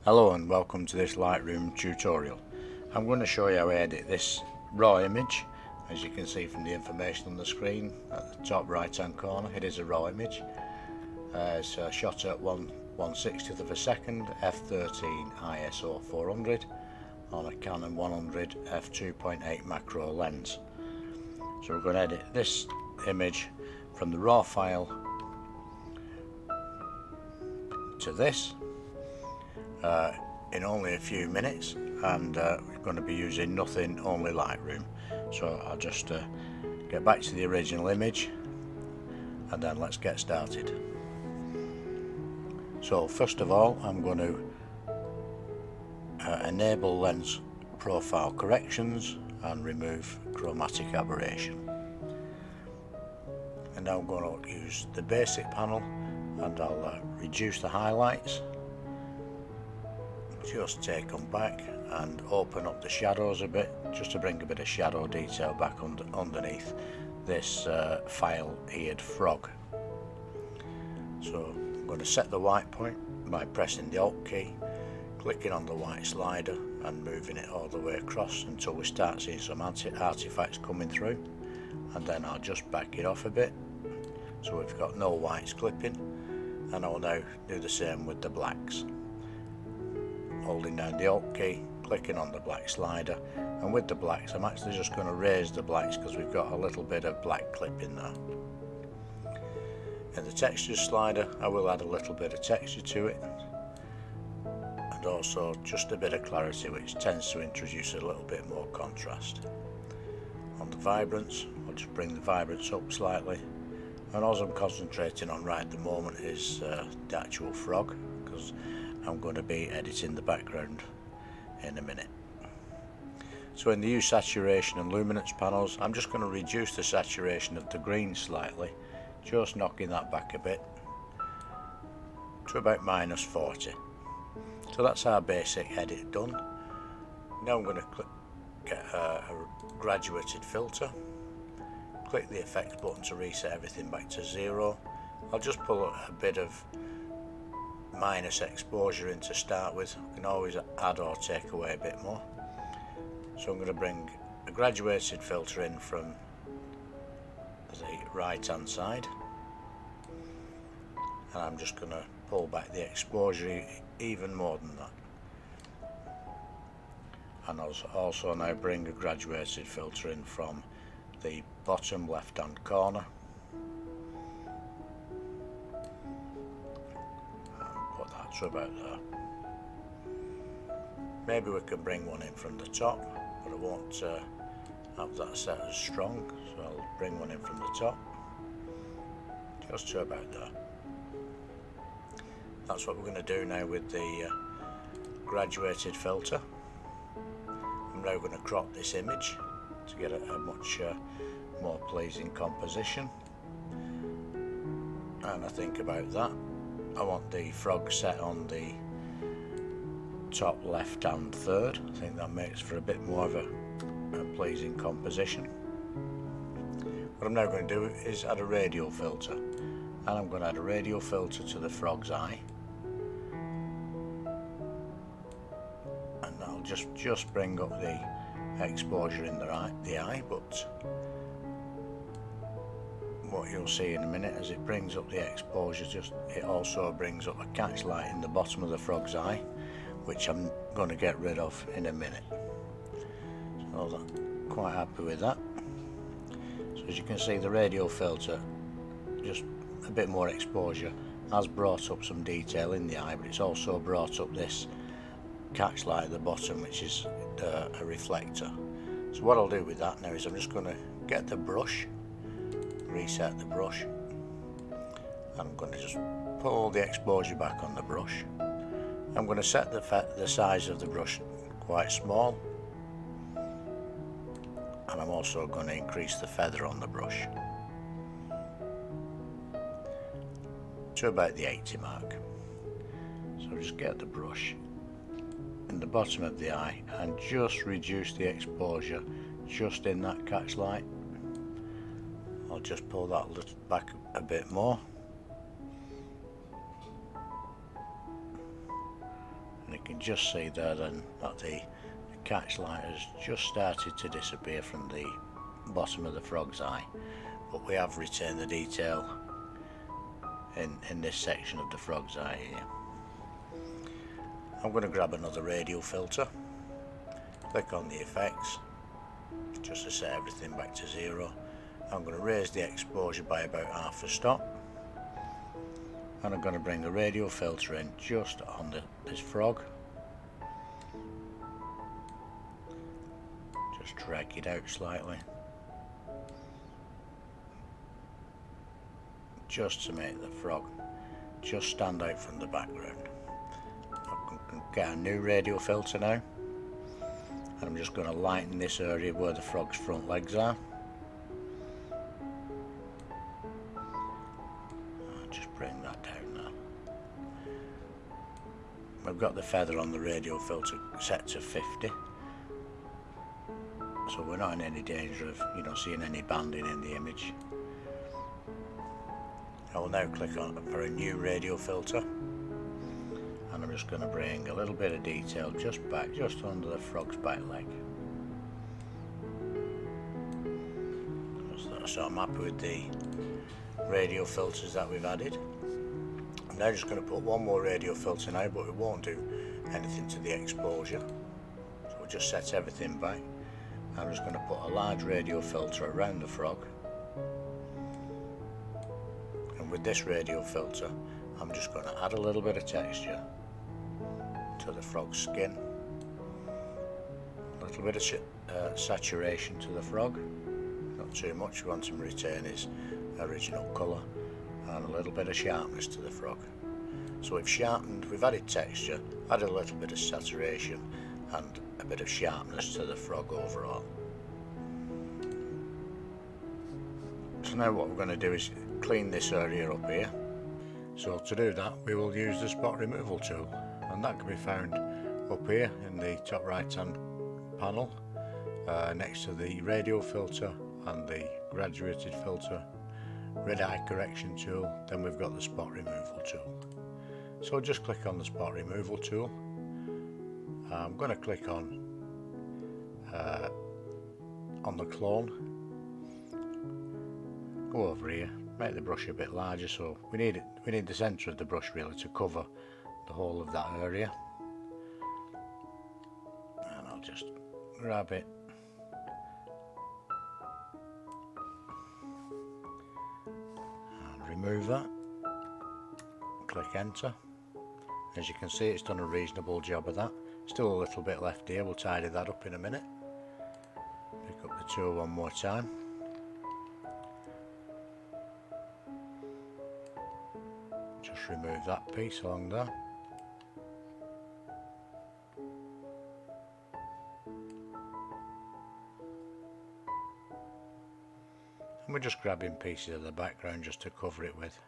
Hello and welcome to this Lightroom tutorial. I'm going to show you how I edit this raw image. As you can see from the information on the screen at the top right hand corner, it is a raw image. It's shot at 1/160th of a second, f13 ISO 400 on a Canon 100 f2.8 macro lens. So we're going to edit this image from the raw file to this in only a few minutes, and we're going to be using nothing, only Lightroom. So I'll just get back to the original image and then let's get started. So first of all, I'm going to enable lens profile corrections and remove chromatic aberration. And now I'm going to use the basic panel and I'll reduce the highlights, just take them back and open up the shadows a bit, just to bring a bit of shadow detail back underneath this file-eared frog. So I'm going to set the white point by pressing the Alt key, clicking on the white slider and moving it all the way across until we start seeing some artifacts coming through, and then I'll just back it off a bit so we've got no whites clipping, and I'll now do the same with the blacks. Holding down the Alt key, clicking on the black slider, and with the blacks I'm actually just going to raise the blacks because we've got a little bit of black clip in there. In the textures slider I will add a little bit of texture to it, and also just a bit of clarity, which tends to introduce a little bit more contrast. On the vibrance, I'll just bring the vibrance up slightly, and all I'm concentrating on right at the moment is the actual frog, because I'm going to be editing the background in a minute. So in the Hue, Saturation and Luminance panels, I'm just going to reduce the saturation of the green slightly, just knocking that back a bit to about -40. So that's our basic edit done. Now I'm going to get a graduated filter, click the effects button to reset everything back to 0. I'll just pull a bit of minus exposure in to start with. You can always add or take away a bit more. So I'm going to bring a graduated filter in from the right hand side, and I'm just going to pull back the exposure even more than that, and also now bring a graduated filter in from the bottom left hand corner. So about there. Maybe we can bring one in from the top, but I won't have that set as strong, so I'll bring one in from the top, just to about there. That's what we're going to do now with the graduated filter. I'm now going to crop this image to get a much more pleasing composition, and I think about that. I want the frog set on the top left hand third. I think that makes for a bit more of a pleasing composition. What I'm now going to do is add a radial filter, and I'm going to add a radial filter to the frog's eye, and I'll just bring up the exposure in the eye, but what you'll see in a minute as it brings up the exposure, it also brings up a catch light in the bottom of the frog's eye, which I'm going to get rid of in a minute. So I'm quite happy with that. So as you can see, the radial filter, just a bit more exposure, has brought up some detail in the eye, but it's also brought up this catch light at the bottom, which is a reflector. So what I'll do with that now is I'm just going to get the brush, reset the brush, and I'm going to just pull the exposure back on the brush. I'm going to set the size of the brush quite small, and I'm also going to increase the feather on the brush to about the 80 mark. So just get the brush in the bottom of the eye and just reduce the exposure just in that catch light. I'll just pull that back a bit more, and can just see there then that the catch light has just started to disappear from the bottom of the frog's eye, but we have retained the detail in this section of the frog's eye here. I'm going to grab another radial filter, click on the effects just to set everything back to 0. I'm going to raise the exposure by about half a stop, and I'm going to bring the radial filter in just on this frog. Just drag it out slightly, just to make the frog just stand out from the background. I can get a new radial filter now, and I'm just going to lighten this area where the frog's front legs are. I'll just bring that down now. I've got the feather on the radial filter set to 50, so we're not in any danger of seeing any banding in the image. I will now click on for a new radial filter, and I'm just going to bring a little bit of detail just under the frog's back leg. So I'm happy with the radial filters that we've added. I'm now just going to put one more radial filter now, but it won't do anything to the exposure, so we'll just set everything back. I'm just going to put a large radial filter around the frog, and with this radial filter I'm just going to add a little bit of texture to the frog's skin, a little bit of saturation to the frog, not too much. We want him to retain his original colour, and a little bit of sharpness to the frog. So we've added texture, added a little bit of saturation and a bit of sharpness to the frog overall. So now what we're going to do is clean this area up here. So to do that we will use the spot removal tool, and that can be found up here in the top right hand panel, next to the radial filter and the graduated filter, red eye correction tool. Then we've got the spot removal tool. So just click on the spot removal tool. I'm going to click on the clone, go over here, make the brush a bit larger, so we need the centre of the brush really to cover the whole of that area, and I'll just grab it and remove that, click enter. As you can see, it's done a reasonable job of that. Still a little bit left here, we'll tidy that up in a minute. Pick up the tool one more time. Just remove that piece along there. And we're just grabbing pieces of the background just to cover it with.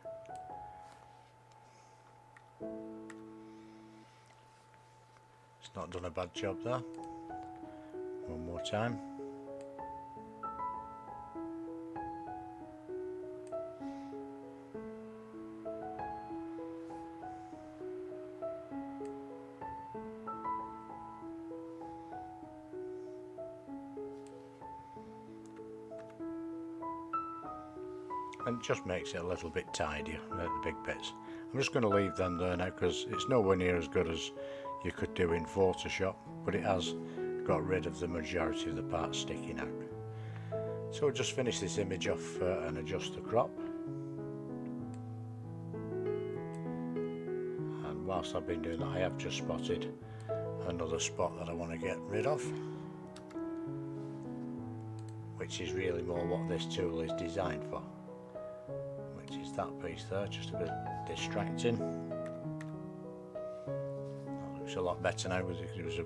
It's not done a bad job there. One more time. And it just makes it a little bit tidier at the big bits. I'm just going to leave them there now because it's nowhere near as good as you could do in Photoshop, but it has got rid of the majority of the parts sticking out. So we'll just finish this image off and adjust the crop. And whilst I've been doing that, I have just spotted another spot that I want to get rid of, which is really more what this tool is designed for, which is that piece there, just a bit distracting. That looks a lot better now because it was a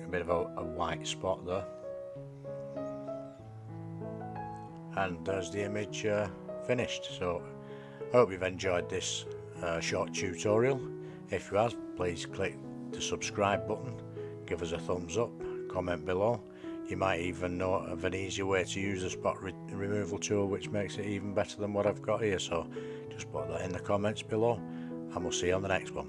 bit of a white spot there. And there's the image finished. So I hope you've enjoyed this short tutorial. If you have, please click the subscribe button, give us a thumbs up, comment below. You might even know of an easier way to use the spot removal tool which makes it even better than what I've got here, so just put that in the comments below and we'll see you on the next one.